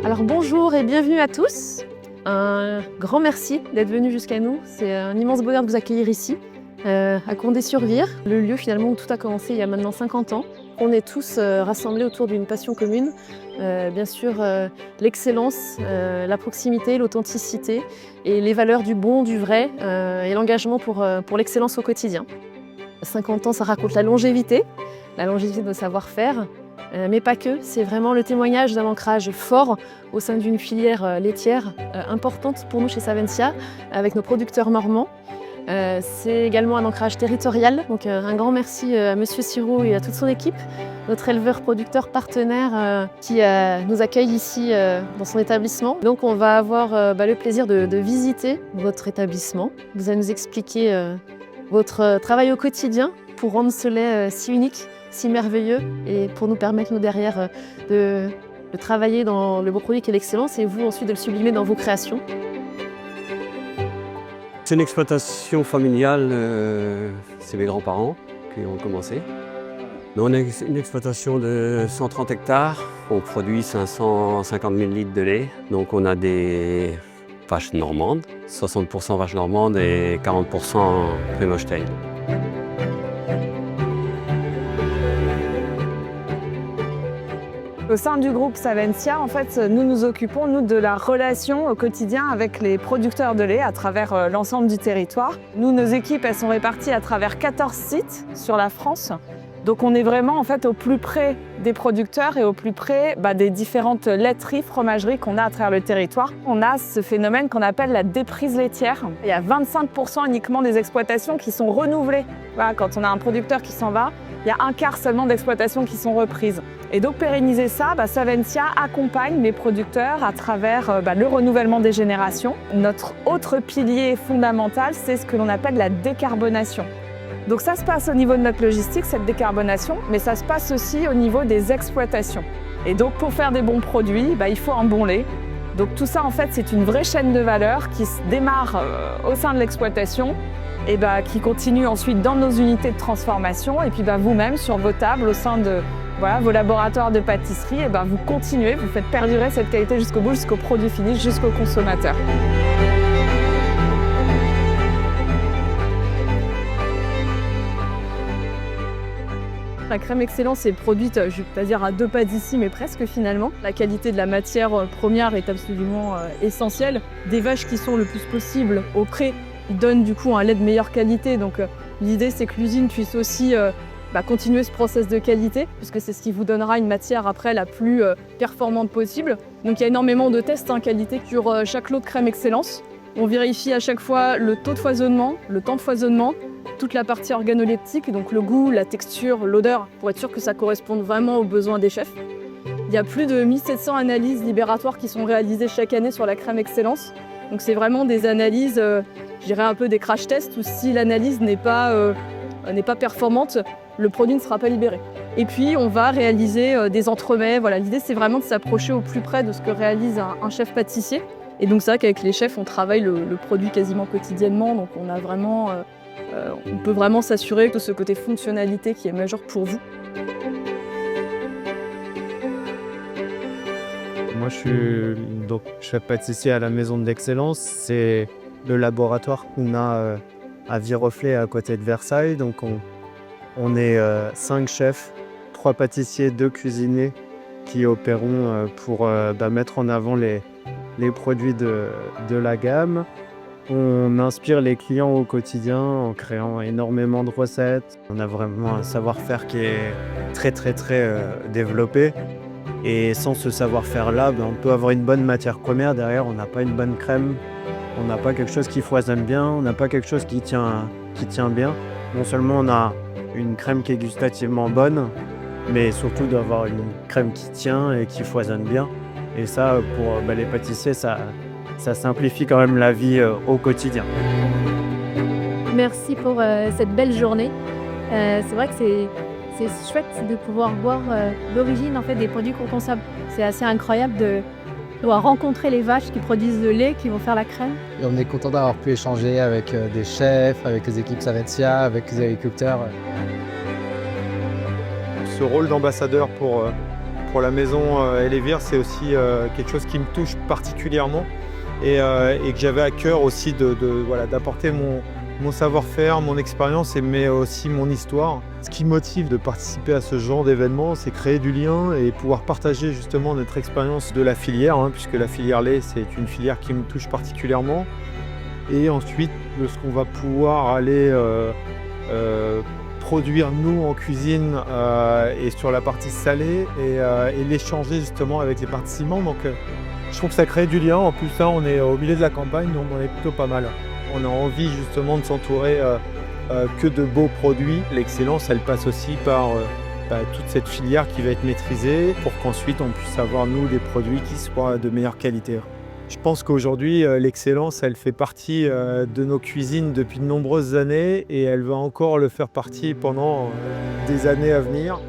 Alors bonjour et bienvenue à tous. Un grand merci d'être venus jusqu'à nous. C'est un immense bonheur de vous accueillir ici, à Condé-sur-Vire, le lieu finalement où tout a commencé il y a maintenant 50 ans. On est tous rassemblés autour d'une passion commune, bien sûr l'excellence, la proximité, l'authenticité et les valeurs du bon, du vrai et l'engagement pour l'excellence au quotidien. 50 ans, ça raconte la longévité de nos savoir-faire, mais pas que. C'est vraiment le témoignage d'un ancrage fort au sein d'une filière laitière importante pour nous chez Savencia, avec nos producteurs normands. C'est également un ancrage territorial, donc un grand merci à Monsieur Sirou et à toute son équipe, notre éleveur producteur partenaire qui nous accueille ici dans son établissement. Donc on va avoir le plaisir de visiter votre établissement. Vous allez nous expliquer votre travail au quotidien pour rendre ce lait si unique, si merveilleux et pour nous permettre nous derrière de travailler dans le beau produit qui est l'excellence et vous ensuite de le sublimer dans vos créations. C'est une exploitation familiale, c'est mes grands-parents qui ont commencé. Nous, on a une exploitation de 130 hectares, on produit 550 000 litres de lait. Donc on a des vaches normandes, 60% vaches normandes et 40% Plymouth-Holstein. Au sein du groupe Savencia, en fait, nous nous occupons de la relation au quotidien avec les producteurs de lait à travers l'ensemble du territoire. Nous, nos équipes, elles sont réparties à travers 14 sites sur la France. Donc on est vraiment en fait au plus près des producteurs et au plus près des différentes laiteries, fromageries qu'on a à travers le territoire. On a ce phénomène qu'on appelle la déprise laitière. Il y a 25% uniquement des exploitations qui sont renouvelées. Voilà, quand on a un producteur qui s'en va, il y a un quart seulement d'exploitations qui sont reprises. Et donc pérenniser ça, Savencia accompagne les producteurs à travers le renouvellement des générations. Notre autre pilier fondamental, c'est ce que l'on appelle la décarbonation. Donc ça se passe au niveau de notre logistique, cette décarbonation, mais ça se passe aussi au niveau des exploitations. Et donc pour faire des bons produits, il faut un bon lait. Donc tout ça en fait c'est une vraie chaîne de valeur qui se démarre au sein de l'exploitation et qui continue ensuite dans nos unités de transformation et puis vous-même sur vos tables au sein de vos laboratoires de pâtisserie, vous continuez, vous faites perdurer cette qualité jusqu'au bout, jusqu'au produit fini, jusqu'au consommateur. La crème excellence est produite, je ne vais pas dire à deux pas d'ici, mais presque finalement. La qualité de la matière première est absolument essentielle. Des vaches qui sont le plus possible au pré, ils donnent du coup un lait de meilleure qualité. Donc l'idée c'est que l'usine puisse aussi continuer ce process de qualité, puisque c'est ce qui vous donnera une matière après la plus performante possible. Donc il y a énormément de tests qualité sur chaque lot de crème excellence. On vérifie à chaque fois le taux de foisonnement, le temps de foisonnement, toute la partie organoleptique, donc le goût, la texture, l'odeur, pour être sûr que ça corresponde vraiment aux besoins des chefs. Il y a plus de 1700 analyses libératoires qui sont réalisées chaque année sur la crème excellence. Donc c'est vraiment des analyses, je dirais un peu des crash tests, où si l'analyse n'est pas performante, le produit ne sera pas libéré. Et puis on va réaliser des entremets. Voilà, l'idée c'est vraiment de s'approcher au plus près de ce que réalise un chef pâtissier. Et donc c'est vrai qu'avec les chefs on travaille le produit quasiment quotidiennement, donc on a vraiment, on peut vraiment s'assurer de ce côté fonctionnalité qui est majeur pour vous. Moi je suis donc chef pâtissier à la Maison de l'Excellence. C'est le laboratoire qu'on a à Viroflay à côté de Versailles. Donc on est 5 chefs, 3 pâtissiers, 2 cuisiniers qui opérons pour mettre en avant les produits de la gamme. On inspire les clients au quotidien en créant énormément de recettes. On a vraiment un savoir-faire qui est très développé. Et sans ce savoir-faire-là, on peut avoir une bonne matière première. Derrière, on n'a pas une bonne crème. On n'a pas quelque chose qui foisonne bien. On n'a pas quelque chose qui tient bien. Non seulement on a une crème qui est gustativement bonne, mais surtout d'avoir une crème qui tient et qui foisonne bien. Et ça, pour les pâtissiers, ça simplifie quand même la vie au quotidien. Merci pour cette belle journée. C'est vrai que c'est chouette de pouvoir voir l'origine en fait, des produits qu'on consomme. C'est assez incroyable ou à rencontrer les vaches qui produisent le lait, qui vont faire la crème. Et on est content d'avoir pu échanger avec des chefs, avec les équipes Savetia, avec les agriculteurs. Ce rôle d'ambassadeur pour la maison Elévir, c'est aussi quelque chose qui me touche particulièrement et que j'avais à cœur aussi d'apporter mon savoir-faire, mon expérience, mais aussi mon histoire. Ce qui me motive de participer à ce genre d'événement, c'est créer du lien et pouvoir partager justement notre expérience de la filière, puisque la filière lait, c'est une filière qui me touche particulièrement. Et ensuite, de ce qu'on va pouvoir aller produire nous en cuisine et sur la partie salée et l'échanger justement avec les participants. Donc je trouve que ça crée du lien. En plus là, on est au milieu de la campagne, donc on est plutôt pas mal. On a envie justement de s'entourer que de beaux produits. L'excellence, elle passe aussi par toute cette filière qui va être maîtrisée pour qu'ensuite on puisse avoir nous des produits qui soient de meilleure qualité. Je pense qu'aujourd'hui, l'excellence, elle fait partie de nos cuisines depuis de nombreuses années et elle va encore le faire partie pendant des années à venir.